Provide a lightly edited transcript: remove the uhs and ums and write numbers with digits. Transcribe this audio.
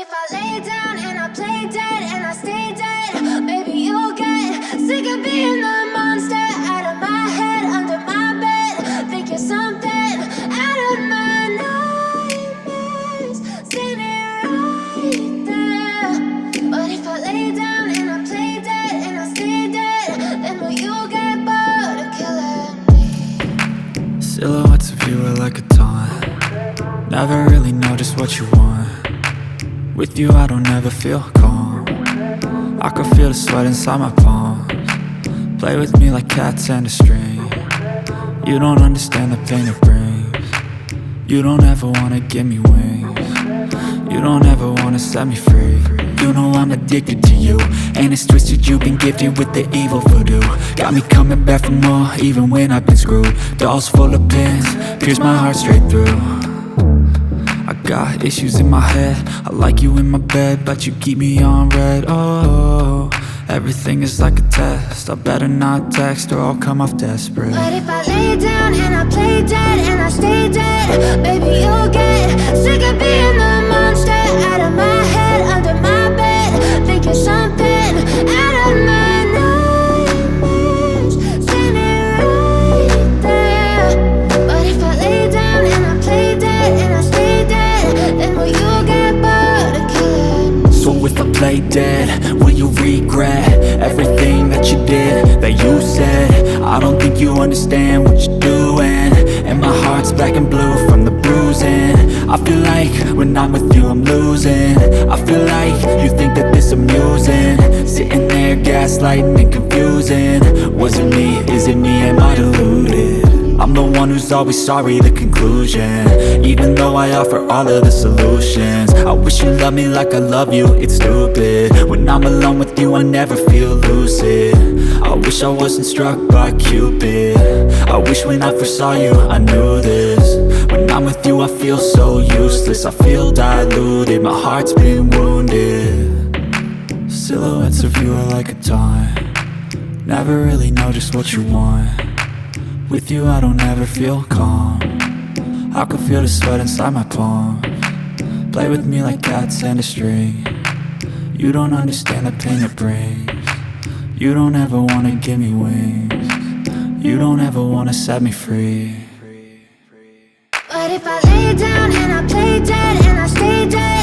if I lay down and I play dead and I stay dead, maybe you'll get sick of being the monster out of my head, under my bed. Think you're something out of my nightmares, standing right there. But if I lay down and I play dead and I stay dead, then will you get bored of killing me? Silhouettes of you are like a taunt. Never really know just what you want. With you I don't ever feel calm. I can feel the sweat inside my palms. Play with me like cats and a string. You don't understand the pain it brings. You don't ever wanna give me wings. You don't ever wanna set me free. You know I'm addicted to you, and it's twisted, you've been gifted with the evil voodoo. Got me coming back for more, even when I've been screwed. Dolls full of pins, pierce my heart straight through. I got issues in my head, I like you in my bed, but you keep me on red. Oh, everything is like a test, I better not text or I'll come off desperate. But if I lay down and I play dead and I stay dead, baby you'll get sick of being the monster out of my head, under my bed. Think you're something out of my nightmares, standing right there. But if I lay down and I play dead and I stay dead, then will you get bored of killing me? So if I play dead, will you regret everything that you did, that you said? I don't think you understand what you're doing, and my heart's black and blue from the bruising. I feel like when I'm with you I'm losing. I feel like you think that this amusing, sitting there gaslighting and confusing. Was it me? Is it me? Am I deluded? I'm the one who's always sorry, the conclusion, even though I offer all of the solutions. I wish you loved me like I love you, it's stupid. When I'm alone with you I never feel lucid. I wish I wasn't struck by Cupid. I wish when I first saw you I knew this. When I'm with you I feel so useless, I feel diluted, my heart's been wounded. Silhouettes of you are like a taunt. Never really know just what you want. With you I don't ever feel calm. I can feel the sweat inside my palms. Play with me like cats and a string. You don't understand the pain it brings. You don't ever wanna give me wings. You don't ever wanna set me free. But if I lay down and I play dead and I stay dead,